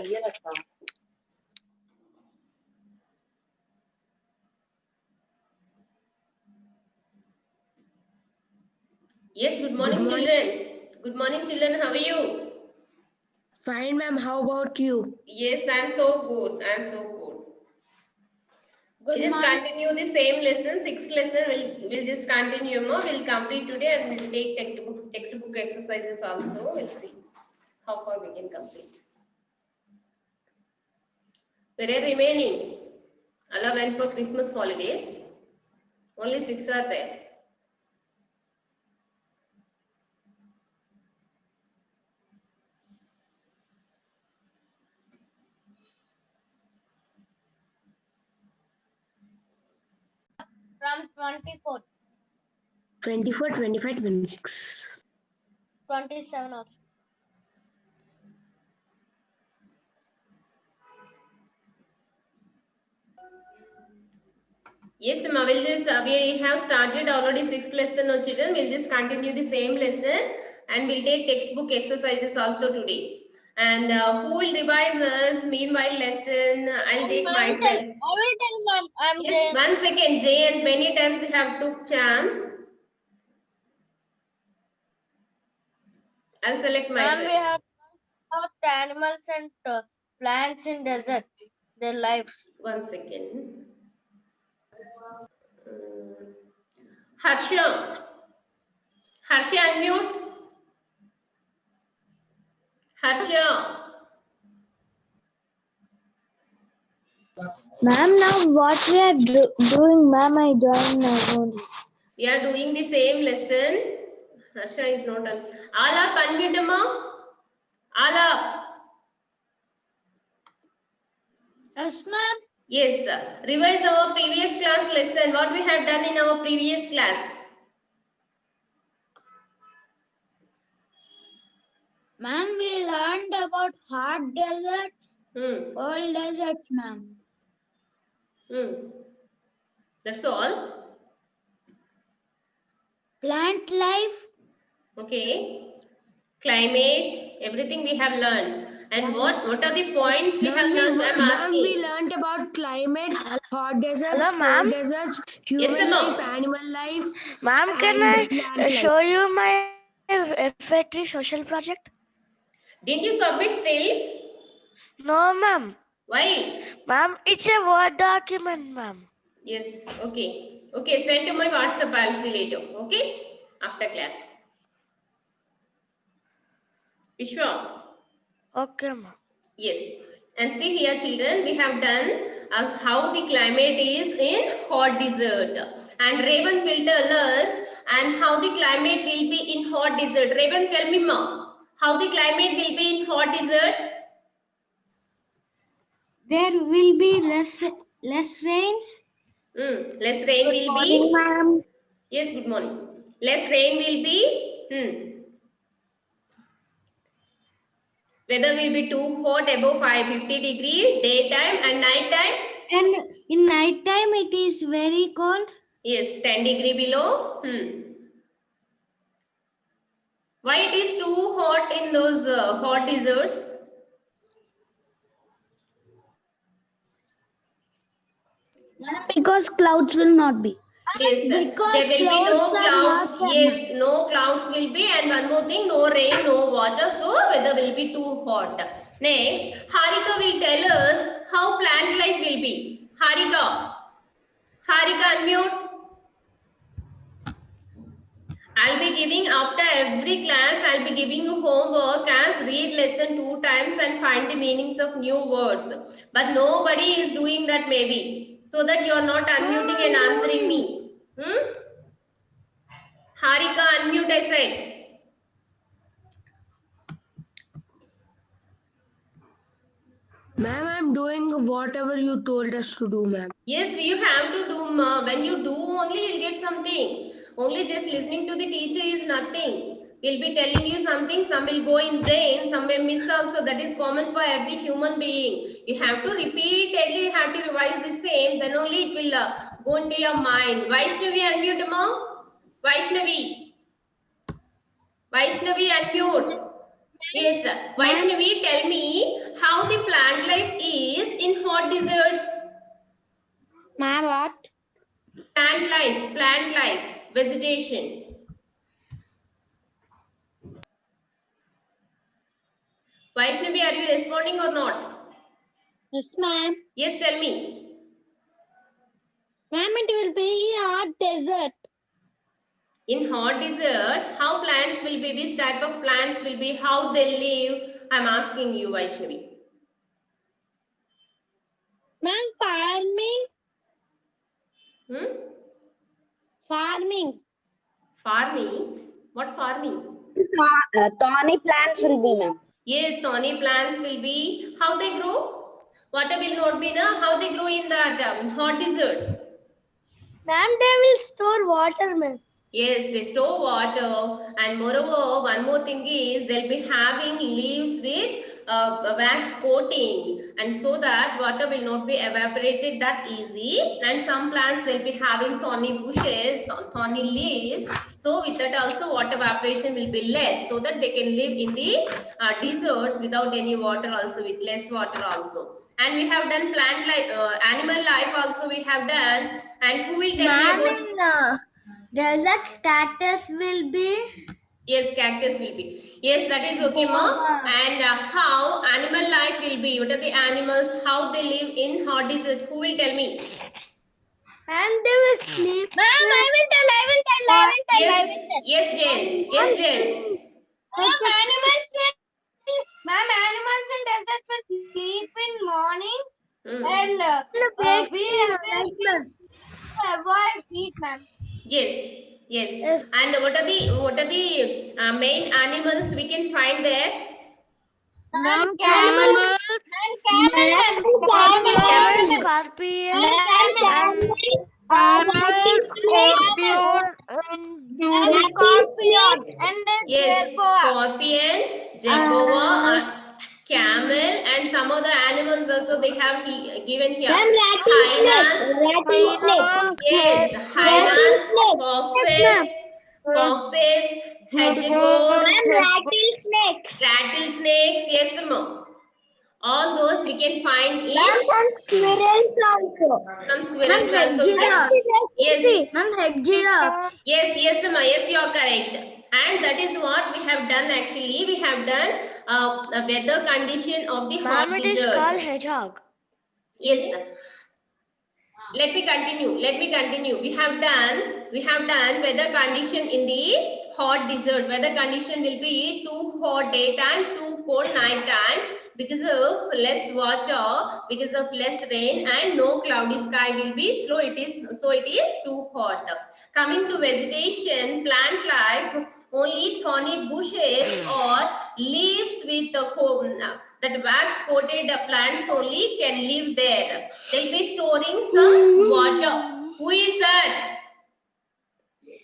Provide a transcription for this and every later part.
Yes, good morning, children. Good morning, children. How are you? Fine, ma'am. How about you? Yes, I'm so good. I'm so good. We just continue the same lesson. Sixth lesson. We'll just continue more. We'll complete today and we'll take textbook exercises also. We'll see how far we can complete. There are remaining. Allah went for Christmas holidays. Only 6 are there. From 24, 24, 25, 26. 27 also. Yes, ma'am. We'll just we have started already sixth lesson, no children. We'll just continue the same lesson and we'll take textbook exercises also today. And who will revise us? Meanwhile, lesson I'll take myself. I will tell ma'am. I'm Yes, there. 1 second. Jay and many times you have took chance. I'll select Ma'am, we myself. have talked animals and plants in desert, their lives. 1 second. Harsha. Harsha, unmute. Harsha. Ma'am, now what we are doing, ma'am, I joined now only. We are doing the same lesson. Harsha is not on. Alap, unmute, amma. Alap. Yes, ma'am. Yes, sir. Revise our previous class lesson. What we have done in our previous class. Ma'am, we learned about hot deserts, cold deserts, ma'am. That's all. Plant life. Okay. Climate, everything we have learned. And what are the points we have learned? I'm Ma'am, we asking. learned about climate, hot deserts, Hello, ma'am. cold deserts, human Yes, ma'am. life, animal life. Ma'am, can and I plant show you my FA3 social project? Didn't you submit still? No, ma'am. Why? Ma'am, it's a Word document, ma'am. Yes, okay. Okay, send to my WhatsApp. I'll see later. Okay? After class. Vishwa. Okay, ma'am. Yes. And see here, children, we have done how the climate is in hot desert. And Raven will tell us and how the climate will be in hot desert. Raven, tell me, ma, how the climate will be in hot desert? There will be less rains. Less rain will be. Ma'am. Yes, good morning. Less rain will be. Weather will be too hot, above 550 degrees, daytime and night time. And in night time, it is very cold. Yes, 10 degree below. Why it is too hot in those hot deserts? Because clouds will not be. Yes, Because there will be no clouds are cloud. not there, Yes, no clouds will be, and one more thing, no rain, no water. So weather will be too hot. Next, Harika will tell us how plant life will be. Harika, unmute. I'll be giving after every class, I'll be giving you homework as read lesson 2 times and find the meanings of new words. But nobody is doing that maybe. So that you are not unmuting and answering me. Harika, unmute I said. Ma'am, I'm doing whatever you told us to do, ma'am. Yes, you have to do. When you do only, you'll get something. Only just listening to the teacher is nothing. We'll be telling you something, some will go in brain, some may miss also. That is common for every human being. You have to repeatedly, you have to revise the same, then only it will go into your mind. Vaishnavi, unmute, ma'am. Vaishnavi, unmute. Yes, Vaishnavi, tell me how the plant life is in hot deserts. Ma'am, what? Plant life, vegetation. Vaishnavi, are you responding or not? Yes, ma'am. Yes, tell me. Ma'am, it will be a hot desert. In hot desert, how plants will be, which type of plants will be, how they live? I'm asking you, Vaishnavi. Ma'am, farming. Hmm? Farming. Farming? What farming? Thorny plants will be, ma'am. Yes, thorny plants will be, how they grow? Water will not be, na? How they grow in that hot deserts? Ma'am, they will store water, ma'am. Yes, they store water, and moreover, one more thing is they'll be having leaves with wax coating, and so that water will not be evaporated that easy. And some plants they'll be having thorny bushes, thorny leaves. So with that also water evaporation will be less, so that they can live in the deserts without any water also, with less water also. And we have done plant life, animal life also we have done. And who will tell me about? Deserts cactus will be. Yes, cactus will be. Yes, that is okay, ma. And how animal life will be? What are the animals? How they live in hot desert? Who will tell me? And they will sleep. Ma'am, I will tell. Yes, yes, Jen. Yes, Jen. Ma'am, animals in desert will sleep in morning Hmm. and we have to avoid heat, ma'am. Yes, yes. And what are the main animals we can find there? And camel, Scorpion, Yes, scorpion, jaguar, camel, and some other animals also they have given here. Hyenas, yes, hyenas, foxes, hedgehogs, rattlesnakes, yes, ma'am. All those we can find in squirrels also. some squirrels also. Yes, yes, Amma, yes, you are correct. And that is what we have done actually. We have done a weather condition of the hot desert. hedgehog. Yes. Let me continue. We have done weather condition in the hot desert. Weather condition will be too hot daytime, too cold night time because of less water, because of less rain, and no cloudy sky will be. So it is too hot. Coming to vegetation, plant life, only thorny bushes or leaves with that wax coated plants only can live there. They'll be storing some water. Who is that?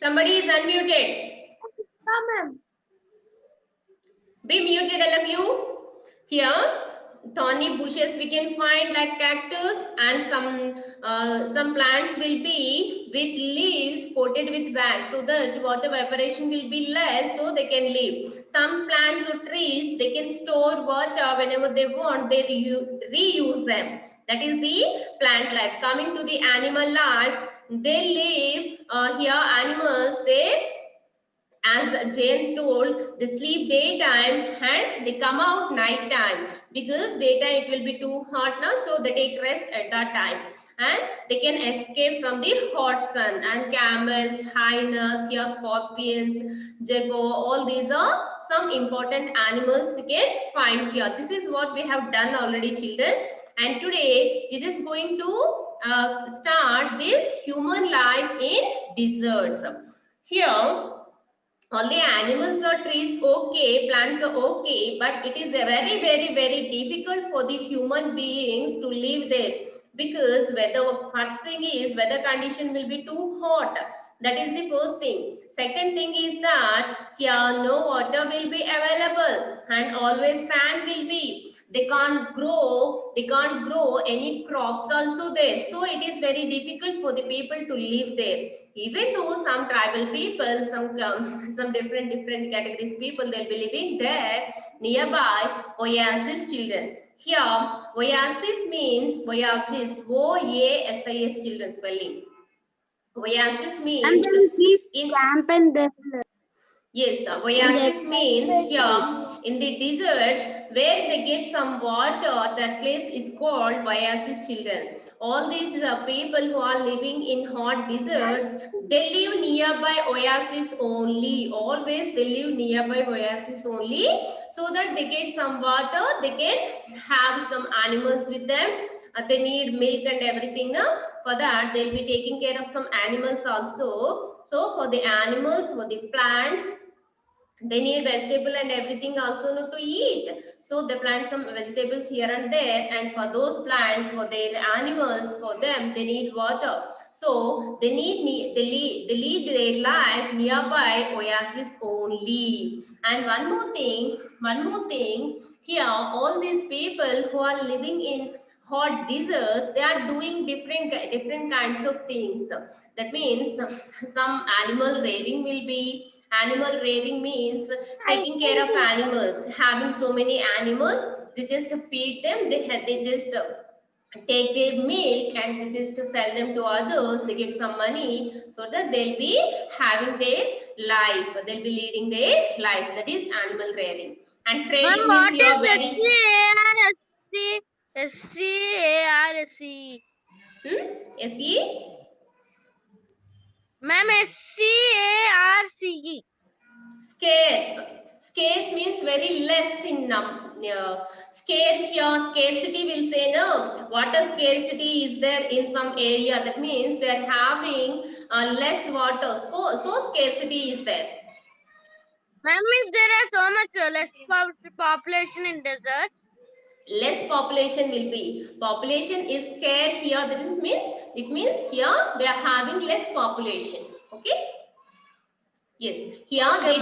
Somebody is unmuted. Be muted, all of you. Here, thorny bushes we can find like cactus, and some plants will be with leaves coated with wax, so that water evaporation will be less, so they can live. Some plants or trees they can store water whenever they want. They reuse them. That is the plant life. Coming to the animal life, they live here. Animals they, as Jane told, they sleep daytime and they come out night time, because daytime it will be too hot now, so they take rest at that time and they can escape from the hot sun. And camels, hyenas, here scorpions, jaguar, all these are some important animals we can find here. This is what we have done already, children. And today we're just going to start this human life in deserts. Here all the animals or trees okay, plants are okay, but it is a very difficult for the human beings to live there, because first thing is weather condition will be too hot. That is the first thing. Second thing is that here no water will be available and always sand will be. They can't grow any crops also there. So it is very difficult for the people to live there. Even though some tribal people, some different categories people, they'll be living there, nearby oasis children. Here, oasis means oasis, O-A-S-I-S children spelling. Oasis And means they will keep in camp and they yes, in the oasis means here in the deserts where they get some water. That place is called oasis children. All these people who are living in hot deserts, they live nearby oasis only. Always they live nearby oasis only, so that they get some water. They can have some animals with them. They need milk and everything. No? For that, they'll be taking care of some animals also. So for the animals, for the plants, they need vegetable and everything also not to eat, so they plant some vegetables here and there, and for those plants, for their animals, for them they need water, so they lead their life nearby oasis only. And one more thing here, all these people who are living in hot deserts, they are doing different kinds of things. That means some animal rearing will be. Animal rearing means taking care of animals, having so many animals. They just feed them. They just take their milk and they just sell them to others. They get some money so that they'll be having their life. They'll be leading their life. That is animal rearing. And trading means you are very. SCARSE. SE. Ma'am, SCARCE. Scarce. Scarce means very less in scarce here. Scarcity will say no. Water scarcity is there in some area. That means they are having less water. So scarcity is there. Ma'am, if there are so much less population in desert, Less population will be. Population is scarce here. That is means it means here they are having less population. Okay. Yes, here Okay,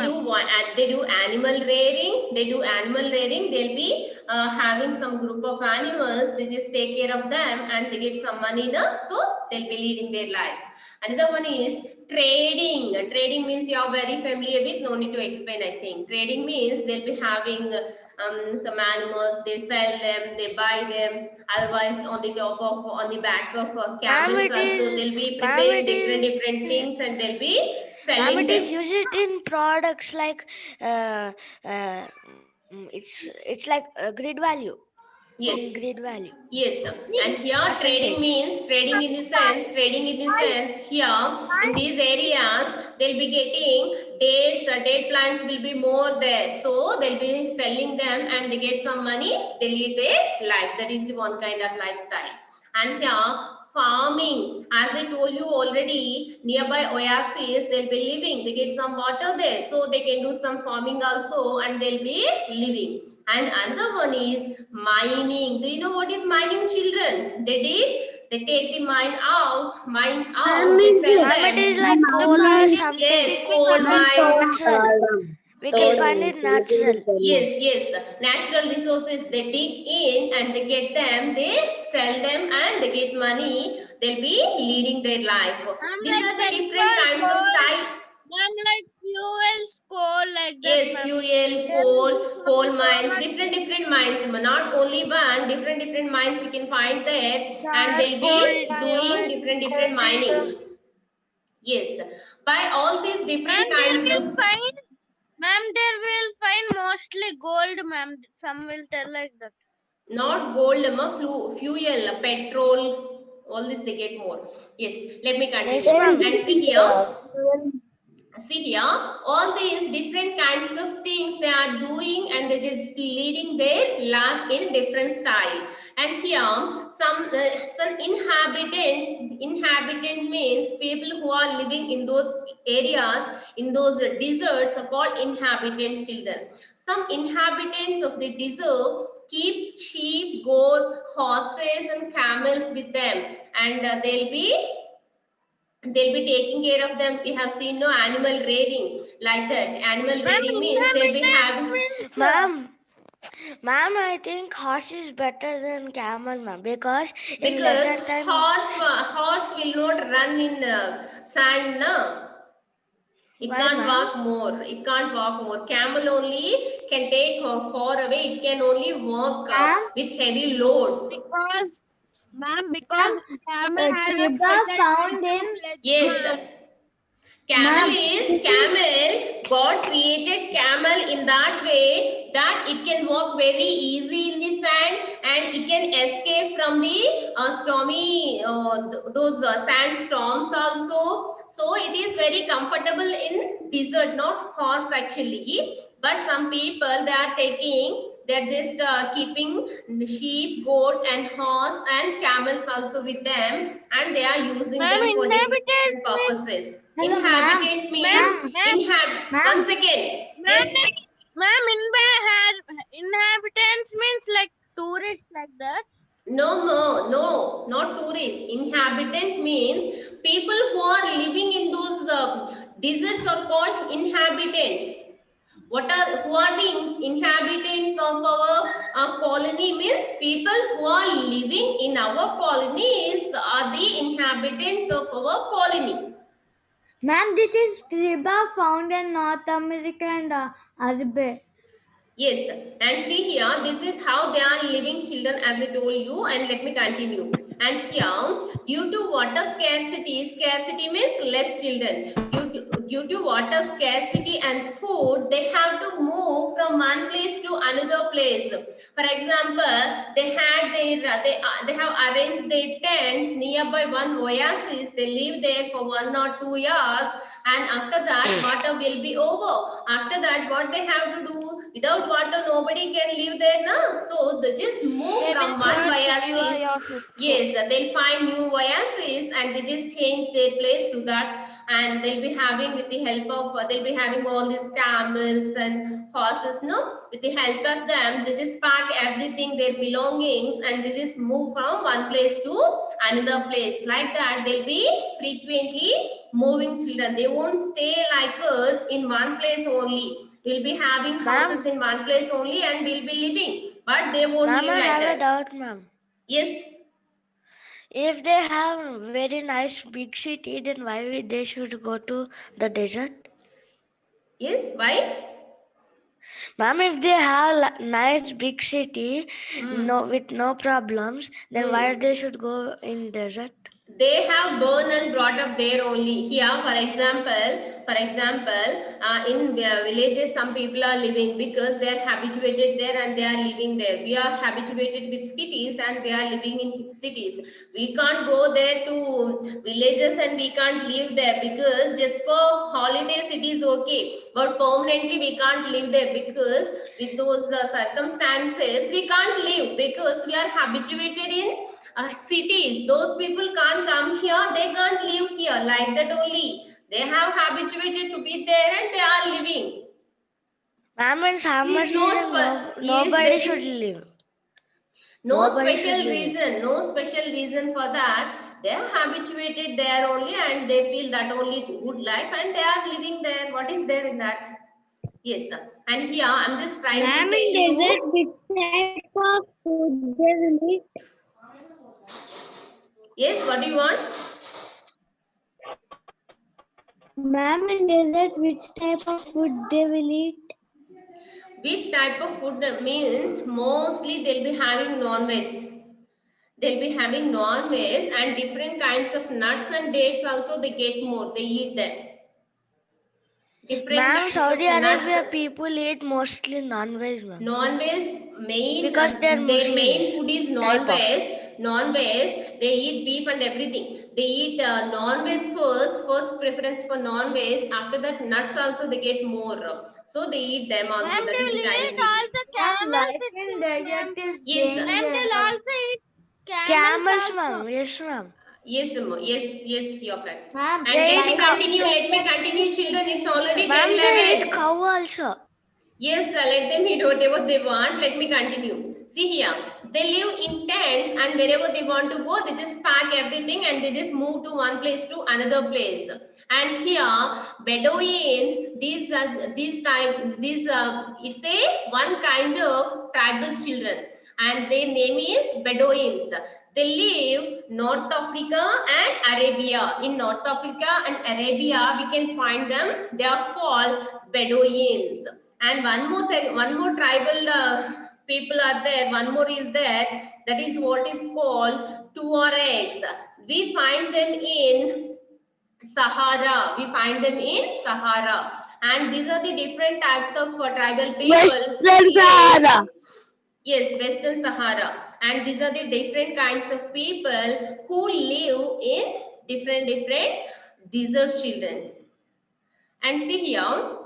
they do animal rearing. They do animal rearing. They'll be having some group of animals. They just take care of them and they get some money, no? So they'll be leading their life. Another one is trading. Trading means you are very familiar with. No need to explain. I think trading means they'll be having some animals. They sell them. They buy them. Otherwise, on the back of camels it also, is- they'll be ma'am, preparing it different things and they'll be Ma'am, selling it them. is used in products like it's like grid value. Yes. In grid value. Yes, and here trading Percentage. means trading in the sense here in these areas they'll be getting dates, date plants will be more there, so they'll be selling them and they get some money, they lead their life. That is the one kind of lifestyle. And here farming, as I told you already, nearby oasis they'll be living, they get some water there, so they can do some farming also and they'll be living. And another one is mining. Do you know what is mining, children? They take the mines out, they sell Ma'am, it them. is like coal or something. Yes, coal But mines. natural. We can find it natural. Yes. Natural resources they dig in and they get them, they sell them and they get money. They'll be leading their life. These are the different kinds of style. ma'am, like fuel, coal, like that. Yes, Ma'am. fuel, coal mines, different mines. Not only one, different mines we can find there, and they'll be doing different minings. Yes, by all these different kinds of. Ma'am, there will find mostly gold, ma'am. Some will tell like that. Not gold, fuel, petrol, all this they get more. Yes, let me continue. Yes, ma'am. And see here, all these different kinds of things they are doing and they just leading their life in different style. And here some inhabitant means people who are living in those areas, in those deserts are called inhabitants, children. Some inhabitants of the desert keep sheep, goat, horses and camels with them, and they'll be taking care of them. We have seen no animal rearing like that. Animal rearing means they'll be having. Ma'am, I think horse is better than camel, ma'am, because in lesser time horse will not run in sand, no? It Why, can't ma'am? walk more. It can't walk more. Camel only can take far away. It can only walk Ma'am? with heavy loads. Because, ma'am, because camel has a Tribal special found type in of leg, Yes. ma'am. Camel, God created camel in that way that it can walk very easy in the sand and it can escape from the stormy, those sandstorms also. So it is very comfortable in desert, not horse actually. But some people, they're just keeping sheep, goat and horse and camels also with them, and they are using Ma'am, them for inhabited different means, purposes. Hello, Inhabitant means ma'am, Ma'am. One second. ma'am, Yes. inhabitants means like tourists like that. No, not tourists. Inhabitant means people who are living in those deserts are called inhabitants. Who are the inhabitants of our colony means people who are living in our colonies are the inhabitants of our colony. Ma'am, this is Triba found in North America and Arabic. Yes, and see here, this is how they are living children as I told you, and let me continue. And here, due to water scarcity means less children. Due to water scarcity and food, they have to move from one place to another place. For example, they have arranged their tents nearby one oasis. They live there for 1 or 2 years, and after that, water will be over. After that, what they have to do? Without water, nobody can live there now. So they just move from one oasis. Yes, they'll find new oasis and they just change their place to that, and they'll be having with the help of they'll be having all these camels and horses. No, with the help of them, they just pack everything, their belongings, and they just move from one place to another place. Like that, they'll be frequently moving children. They won't stay like us in one place only. We'll be having houses in one place only and we'll be living, but they won't Ma'am, live I like have a that. doubt, ma'am. Yes. If they have very nice big city, then why they should go to the desert? Yes, why? Ma'am, if they have nice big city, with no problems, then why they should go in desert? They have born and brought up there only. Here, for example, in villages, some people are living because they are habituated there and they are living there. We are habituated with cities and we are living in cities. We can't go there to villages and we can't live there because just for holidays it is okay. But permanently we can't live there because with those circumstances we can't live because we are habituated in cities. Those people can't come here, they can't live here like that only. They have habituated to be there and they are living. Ma'am, in summer season, nobody should live. No special reason for that. They are habituated there only and they feel that only good life and they are living there. What is there in that? Yes, sir. And here I'm just trying to tell you. Which type of food they will eat? Yes, what do you want? Ma'am, in desert, which type of food they will eat? Which type of food means mostly they'll be having non-veg. They'll be having non-veg and different kinds of nuts and dates also they get more. They eat them. Different Ma'am, kinds Saudi of Arabia nuts. people eat mostly non-veg, ma'am. Non-veg main because their Muslims, main food is non-veg. Non-veg they eat beef and everything. They eat non-veg first. First preference for non-veg. After that nuts also they get more. So they eat them also. Ma'am, That they is will kind eat food. also camels. Yes, sir. Ma'am, they'll also eat Camels, also. ma'am. Yes, ma'am. Yes, you're correct. Ma'am, And let me continue, children. It's already Ma'am, 10:11. they eat cow also. Yes, sir, let them eat whatever they want. Let me continue. See here, they live in tents and wherever they want to go, they just pack everything and they just move to one place to another place. And here, Bedouins, it's a one kind of tribal children and their name is Bedouins. They live North Africa and Arabia. In North Africa and Arabia, we can find them. They are called Bedouins. And one more thing, one more tribal people are there. One more is there. That is what is called Tuaregs. We find them in Sahara. We find them in Sahara. And these are the different types of tribal people. Western Sahara. Yes, Western Sahara. And these are the different kinds of people who live in different desert children. And see here,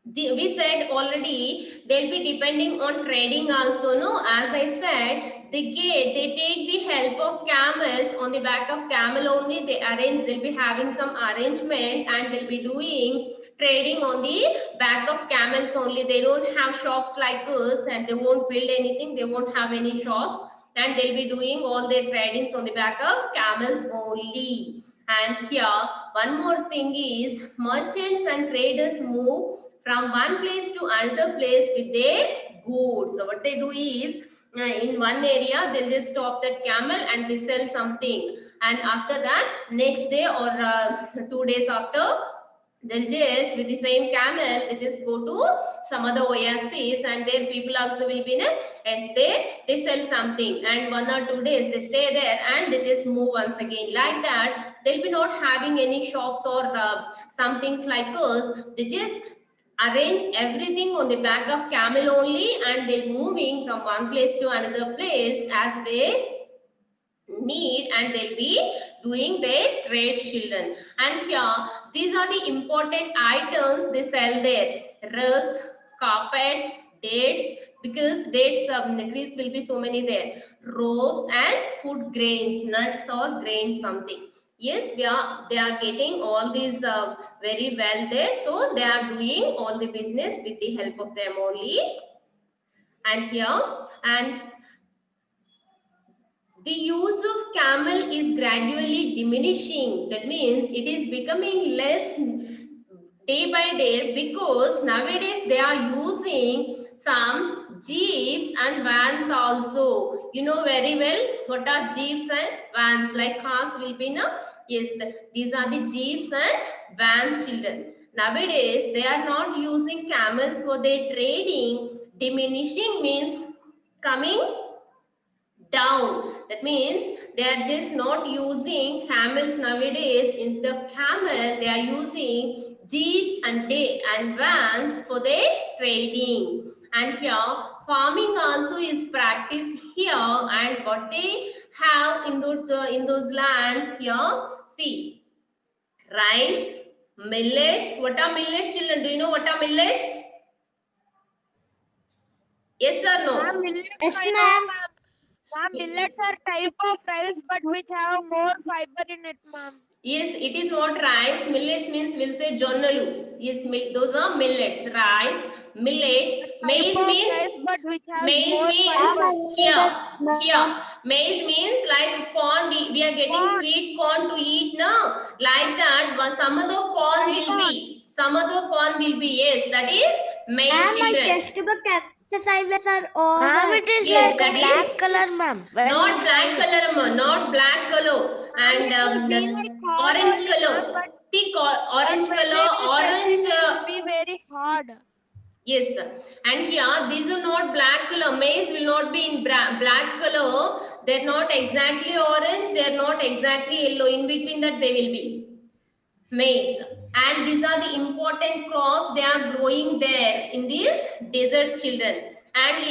we said already they'll be depending on trading also. No, as I said, they take the help of camels. On the back of camel only they'll be having some arrangement, and they'll be doing trading on the back of camels only. They don't have shops like us, and they won't build anything. They won't have any shops, and they'll be doing all their tradings on the back of camels only. And here one more thing is, merchants and traders move from one place to another place with their goods. So what they do is, in one area they'll just stop that camel and they sell something, and after that next day or 2 days after, they'll just with the same camel they just go to some other oasis, and their people also will be in they sell something, and 1 or 2 days they stay there and they just move once again. Like that, they'll be not having any shops or some things like us. They just arrange everything on the back of camel only, and they're moving from one place to another place as they need, and they'll be doing their trade, children. And here these are the important items they sell there: rugs, carpets, dates, because dates trees will be so many there, ropes, and food grains, nuts or grains, something. Yes, they are getting all these very well there. So they are doing all the business with the help of them only. And here, and the use of camel is gradually diminishing. That means it is becoming less day by day, because nowadays they are using some jeeps and vans also. You know very well what are jeeps and vans, like cars will be now. Yes, these are the jeeps and vans, children. Nowadays they are not using camels for their trading. Diminishing means coming down. That means they are just not using camels nowadays. Instead of camel, they are using jeeps and vans for their trading. And here farming also is practiced here, and what they have in those lands here, see, rice, millets. What are millets, children? Do you know what are millets? Yes or no? Yes, ma'am. Millets are type of rice, but which have more fiber in it, ma'am. Yes, it is not rice. Millets means we'll say jonnalu. Yes, those are millets. Rice, millet. Maize means here. Maize means like corn. We are getting sweet corn to eat now. Like that, but some other corn will be. Some other corn will be. Yes, that is maize, children. Exercises are all. Ma'am, it is Yes, like that a black is color, ma'am. Not black color, ma, not black color, and orange color. Thick orange color, orange. Be very hard. Yes, and here these are not black color. Maize will not be in black color. They're not exactly orange. They're not exactly yellow. In between that they will be maize. And these are the important crops they are growing there in these deserts, children. And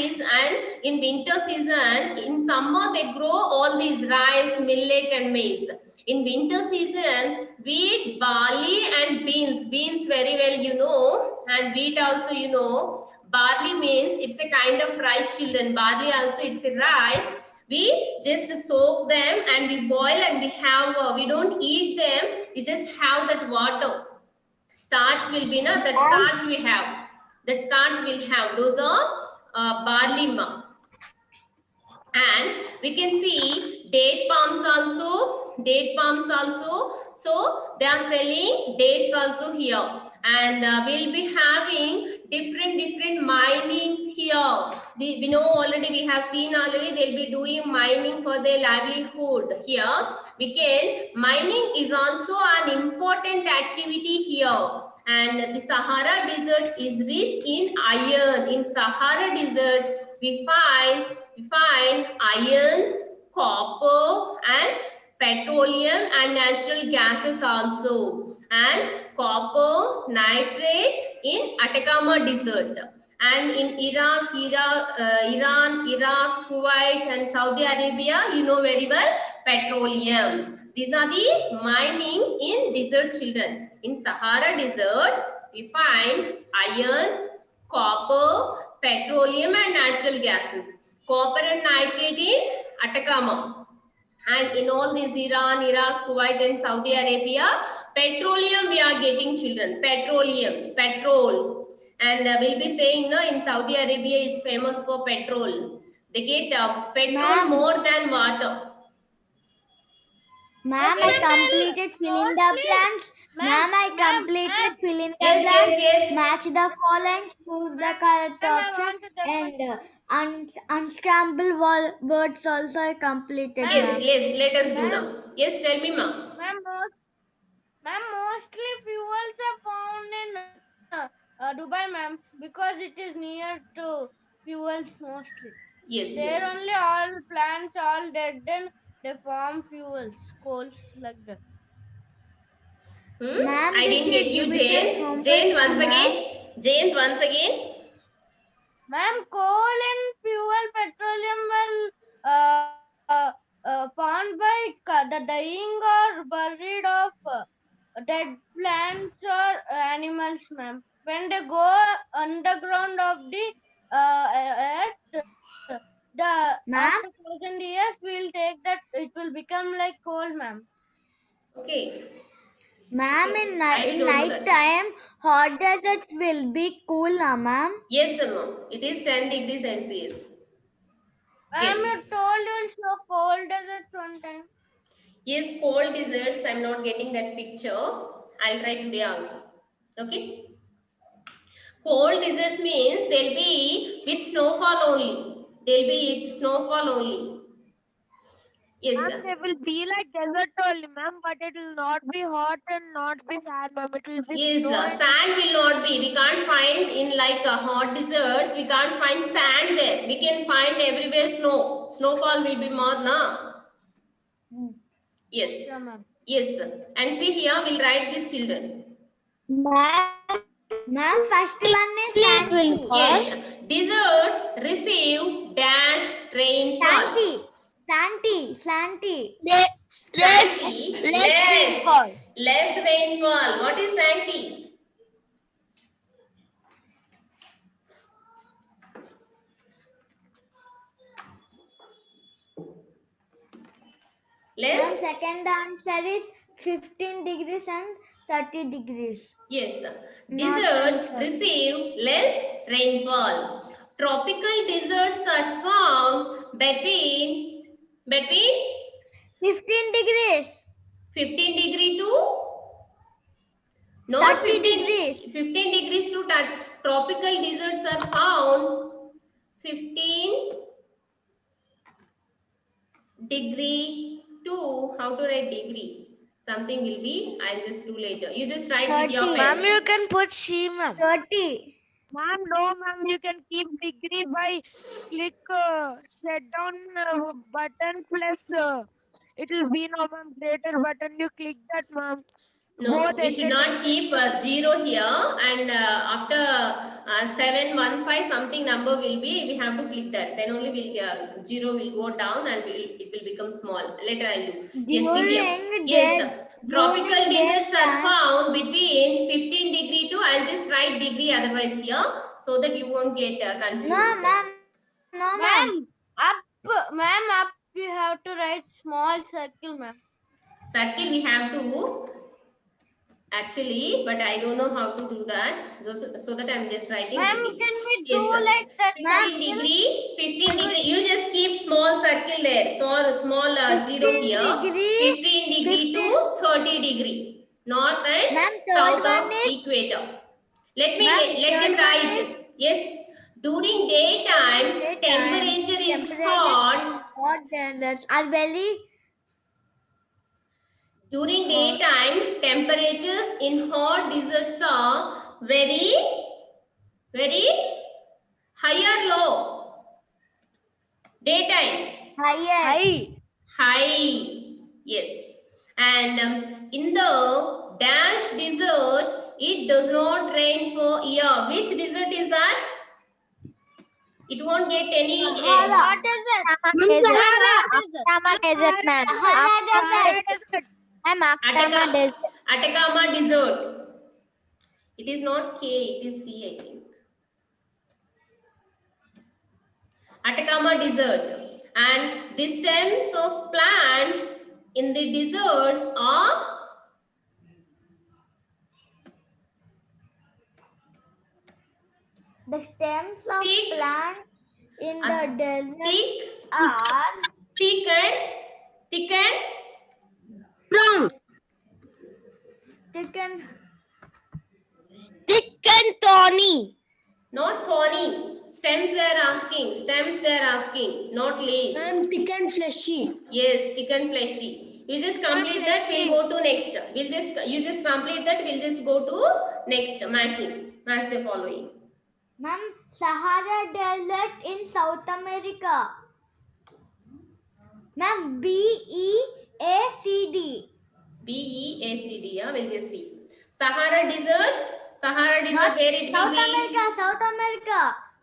in winter season, in summer they grow all these rice, millet and maize. In winter season, wheat, barley and beans. Beans very well you know, and wheat also you know. Barley means it's a kind of rice, children. Barley also it's a rice. We just soak them and we boil, and we have, we don't eat them. We just have that water. Starch will be, na, that starch we have. That starch will have. Those are barley ma. And we can see date palms also. Date palms also. So they are selling dates also here. And we'll be having different minings here. we know already, we have seen already, they'll be doing mining for their livelihood. Here we can, mining is also an important activity here. And the Sahara Desert is rich in iron. In Sahara Desert, we find iron, copper, and petroleum and natural gases also. And copper, nitrate in Atacama Desert. And in Iran, Iraq, Kuwait, and Saudi Arabia, you know very well, petroleum. These are the minings in desert, children. In Sahara Desert, we find iron, copper, petroleum, and natural gases. Copper and nitrate in Atacama. And in all these Iran, Iraq, Kuwait, and Saudi Arabia, petroleum we are getting, children. Petroleum, petrol. And we'll be saying, no, in Saudi Arabia is famous for petrol. They get petrol more than water. Ma'am, I completed filling the blanks. Ma'am, I completed filling the Yes, blanks. yes. Match the following, choose the correct option, and unscramble words also I completed. Yes, ma'am. yes, let us do now. Yes, tell me, ma'am. Ma'am, mostly fuels are found in Dubai, ma'am, because it is near to fuels mostly. Yes, There yes. only all plants all dead and they form fuels, coals like that. Ma'am, I this didn't get you, exhibit is Jane. homework, Jane, once ma'am. again. Jane, once again. Ma'am, coal and fuel petroleum will found by the dying or buried of dead plants or animals, ma'am. When they go underground of the earth, the Ma'am? after 1,000 years we'll take that it will become like coal, ma'am. Okay. Ma'am, I in don't know night that. time, hot deserts will be cool, na, ma'am? Yes, ma'am. It is 10 degrees Celsius. Ma'am, Yes. you told you'll show cold deserts one time. Yes, cold deserts. I'm not getting that picture. I'll try today also. Okay. Cold deserts means they'll be with snowfall only. They'll be with snowfall only. Yes, Ma'am, sir. they will be like desert only, ma'am, but it will not be hot and not be sand, ma'am. It will be Yes, snow and sand will not be. We can't find in like hot deserts. We can't find sand there. We can find everywhere snow. Snowfall will be more, na? Yes. yeah, ma'am. Yes, sir. And see here, we'll write these children. Ma'am, first one is sandy. Yes. Deserts receive dash rainfall. Sandy. Sandy, less rainfall. What is sandy? Ma'am, Less? second answer is 15 degrees and 30 degrees. Yes. Not Deserts rainfall. receive less rainfall. Tropical deserts are found between 15 degrees. 15 degree to 30 degrees. 15 degrees to tropical deserts are found 15 degree to, how to write degree? Something will be, I'll just do later. You just write with your 30. pen. Ma'am, you can put C, ma'am. 30. Ma'am, no, ma'am. You can keep degree by click set down button plus it will be no, ma'am. Greater button. You click that, ma'am. No, Both we should ended not keep 0 here, and after 715 something number will be, we have to click that. Then only will 0 will go down and it will become small. Later I'll do. Yes, see here. Yes, tropical deserts are found between 15 degree to, I'll just write degree otherwise here, so that you won't get confused. No, ma'am. No, ma'am. Ma'am, up. You have to write small circle, ma'am. Circle we have to actually, but I don't know how to do that, so that I'm just writing Ma'am, degree. can we Yes, do sir. like that? 15 degree, you just keep small circle there, small 0 here. 15 degree to 30 degree, north and Ma'am, south third of one is- equator. Let Ma'am, them third one write. is- Yes, During daytime, temperature is hot. Hot deserts are very During daytime, temperatures in hot deserts are very high or low? Daytime, higher. high. Yes. And in the dash desert, it does not rain for a year. Which desert is that? It won't get any. What is it? Atacama Desert, ma'am. Atacama Desert. Atacama Desert. It is not K, it is C, I think. Atacama Desert. And the stems of plants in the deserts are The stems of Thick. plants in the desert thick, are thick and Strong. thick and Thick and thorny. not thorny. Stems they are asking. Stems they are asking, not leaves. Ma'am, thick and fleshy. Yes, thick and fleshy. You just complete that, we'll go to next. You just complete that, we'll just go to next matching. Match the following. ma'am, Sahara Desert in South America. Ma'am, BEACD. BEACD, yeah, we'll just see. Sahara Desert Not where it will South be? America, South America.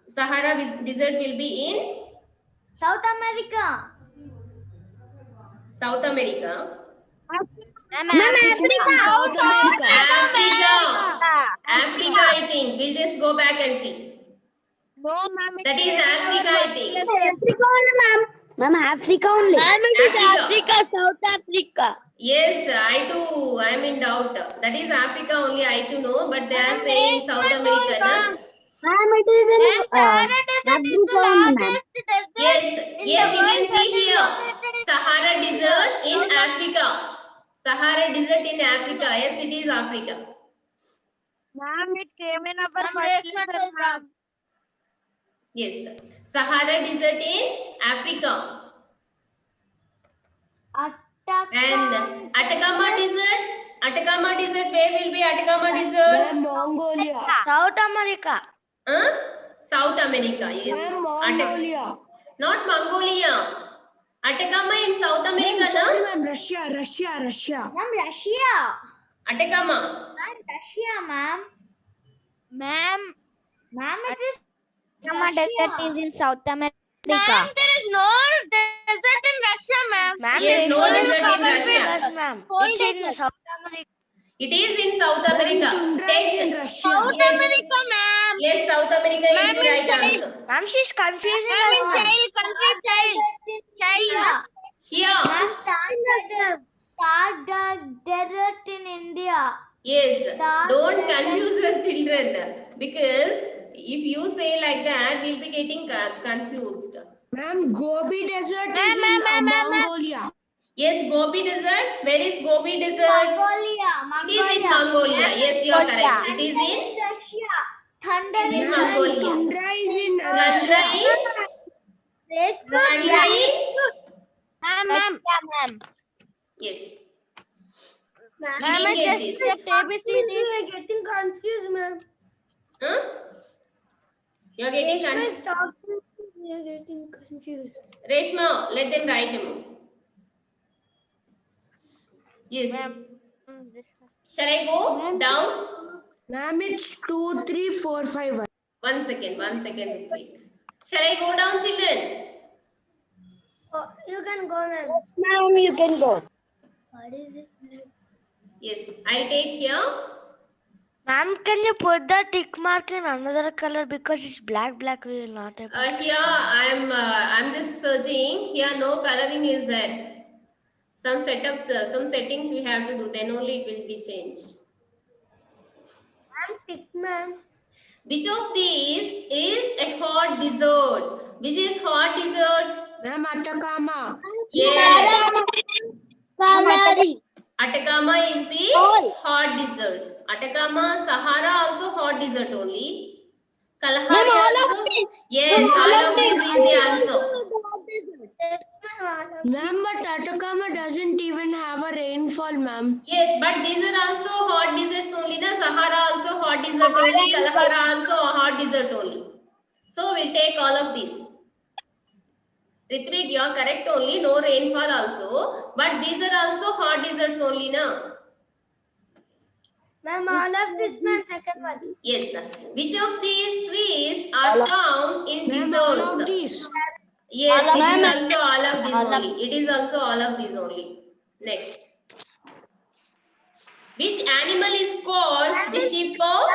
Sahara Desert will be in South America. South America. Ma'am, South America. Africa, I think. We'll just go back and see. No, ma'am. That is Africa, I think. Africa only, ma'am. Ma'am, Africa only. Africa. South Africa. Yes, I'm in doubt. That is Africa only, I too know, but they are saying South America, na? Ma'am, it is in Africa only, ma'am. Yes, you can see here. Sahara Desert in Africa. Sahara Desert in Africa. Yes, it is Africa. Ma'am, it came in our first lesson, ma'am. Yes, Sahara Desert in Africa. And Atacama Desert, where will be Atacama Desert? Ma'am, Mongolia. South America. South America, yes. Ma'am, Mongolia. Not Mongolia. Atacama in South America, Ma'am, sorry, no? ma'am, Russia. Ma'am, Russia. Atacama. Ma'am, Russia, ma'am. Ma'am, it is Atacama Desert is in South America. Ma'am, there is no desert in Russia, ma'am. Ma'am, Yes, there is no one desert in covered Russia. with us, ma'am. Cold It's in desert. South America. It is in South America. Tundra is in Text. Russia. Yes. America, ma'am. Yes, South America is Ma'am, the right in answer. Ma'am, she's confusing Ma'am, us, in ma'am. child. Here. Ma'am, Thar Desert in India. Yes. That Don't desert. confuse us, children. Because if you say like that, we'll be getting confused. Ma'am, Gobi Desert Ma'am, is ma'am, in ma'am, Mongolia. Yes, Gobi Desert. Where is Gobi Desert? Mongolia. It is in Mongolia. Yes, you are correct. It is in Russia. Thunder in in Mongolia. Tundra is in Tundra Russia. in Tundra in Ma'am, yes. ma'am, We I didn't get just this. kept ABCD. getting confused, ma'am. Huh? You are getting confused. We are getting confused. Reshma, let them write them. Yes. Shall I go down? Ma'am, it's 2, 3, 4, 5, 1. 1 second, Ritvik. Shall I go down, children? Oh, you can go, ma'am. Ma'am, you can go. What is it? Yes, I'll take here. Ma'am, can you put the tick mark in another color because it's black, we will not able. Here I'm just searching. Here no coloring is there. Some settings we have to do. Then only it will be changed. Ma'am. Which of these is a hot desert? Which is hot desert? Ma'am, Atacama. Yes. Kalari. Atacama is the hot desert. Atacama, Sahara also hot desert only. Kalahari also? Yes, all of this is the answer. Ma'am, but Atacama doesn't even have a rainfall, ma'am. Yes, but these are also hot deserts only. Na Sahara also hot desert only. Kalahari also a hot desert only. So we'll take all of these. Ritvik, you are correct only. No rainfall also. But these are also hot deserts only, na? Ma'am, all of this, ma'am, second one. Yes, sir. Which of these trees are found in Ma'am, all of deserts? these. Yes, All of it is them. also all of these All of- only. It is also all of these only. Next. Which animal is called the sheep of?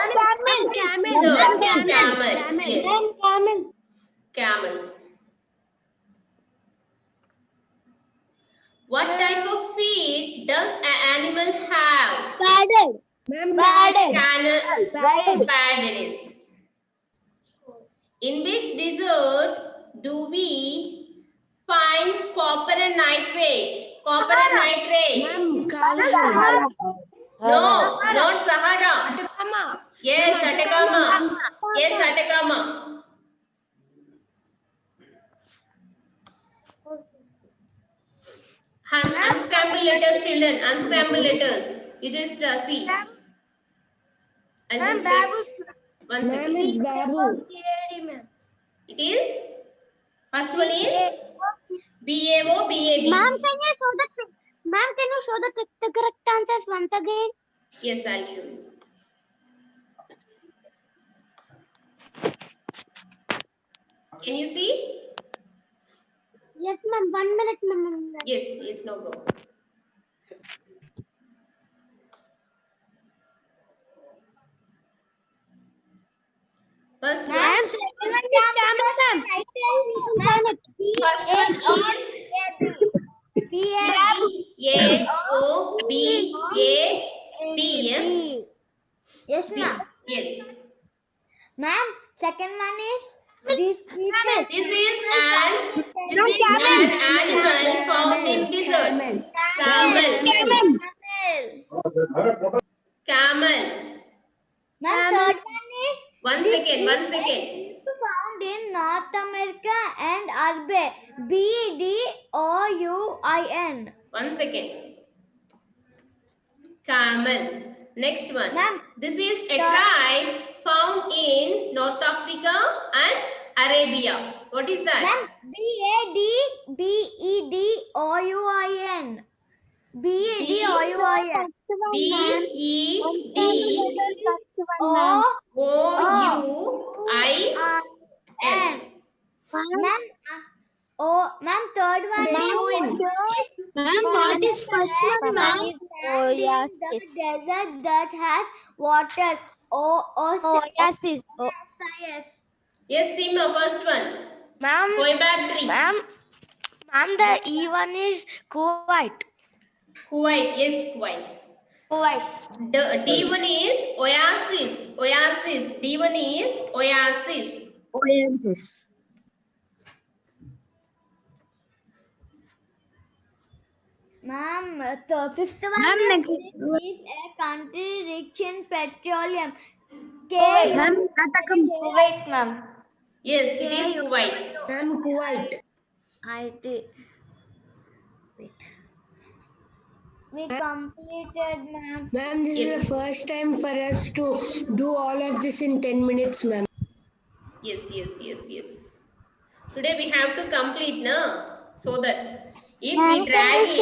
Camel. No, Ma'am, camel. Camel. Yes, camel. What type of feet does an animal have? Ma'am, Padded is. In which desert do we find copper and nitrate? Copper and nitrate. Ma'am, Kalahari. No, not Sahara. Atacama. Yes, Ma'am, Atacama. Yes, Atacama. Unscramble letters, children. Unscramble letters. You just see. I'll just one Ma'am, second. it's Babu. It is. First one is BAO, BAB. Ma'am, can you show the correct answers once again? Yes, I'll show you. Can you see? Yes, ma'am. 1 minute, ma'am. Yes, no problem. First one. First one is BAOBAB. Yes, ma'am. Yes. Ma'am, second one is this. This is an animal found in desert. Camel. Camel. Ma'am, third one is One second. found in North America and Arbe. BDOUIN. 1 second. Camel. Next one. Ma'am. This is a tribe found in North Africa and Arabia. What is that? Ma'am, BADBEDOUIN. BADOUIN. BEDOUIN. Ma'am, third one. Ma'am, what is first one, ma'am? Oasis. The desert that has water. Oasis. Yes, Sima, first one. Ma'am, Coimbatore tree. ma'am, the E one is Kuwait. Kuwait. Yes, Kuwait. The D1 is Oasis. D1 is Oasis. Ma'am, the fifth one is a country rich in petroleum. Kuwait, ma'am. Yes, it is Kuwait. Ma'am, Kuwait. We completed, ma'am. Ma'am, this is the first time for us to do all of this in 10 minutes, ma'am. Yes. Today we have to complete, no? So that if we drag it,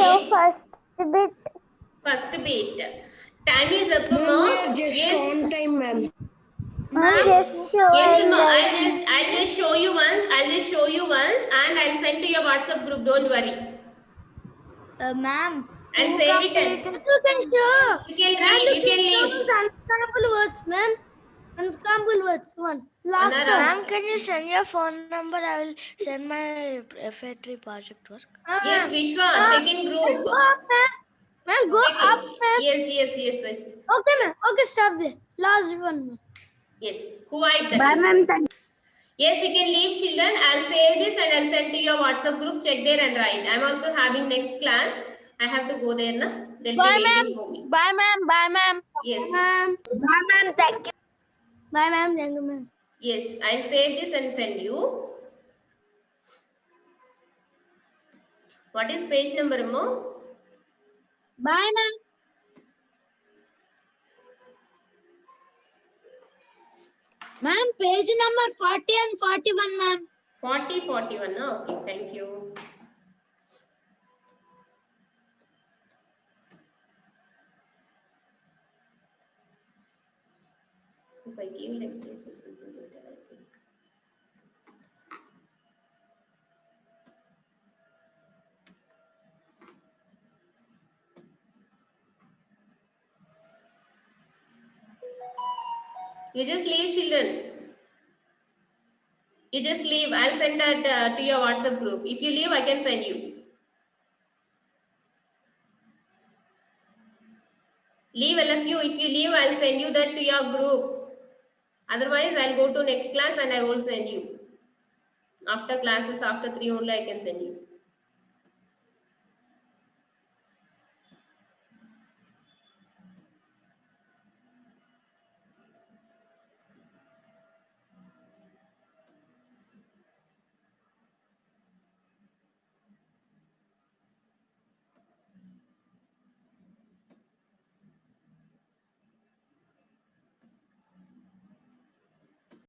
first bit. Time is up, Ma'am, we ma. are just on time, ma'am. Yes, ma. I'll just show you once. And I'll send to your WhatsApp group. Don't worry. Ma'am. I'll save it. And you can read. You can leave. Unscramble words, ma'am. Unscramble words, one. Last Anara. one. Ma'am, can you send your phone number? I will send my FA3 project work. Yes, Vishwa. Check in group. Ma'am, go Check in. up, ma'am. Yes. Okay, ma'am. Okay, stop there. Last one, ma'am. Yes. Kuwait. Bye, ma'am. Yes, you can leave, children. I'll save this and I'll send to your WhatsApp group. Check there and write. I'm also having next class. I have to go there, na? They'll be waiting for me. Bye, ma'am. Yes. Ma'am. Ma'am, thank you. Bye, ma'am. Thank you, ma'am. Yes, I'll save this and send you. What is page number, Mo? Bye, ma'am. Ma'am, page number 40 and 41, ma'am. 40, 41. Okay, thank you. If I give like this, it will be better, I think. You just leave, children. You just leave. I'll send that to your WhatsApp group. If you leave, I can send you. Leave all of you. If you leave, I'll send you that to your group. Otherwise, I'll go to next class and I will send you. After classes, after 3 only, I can send you.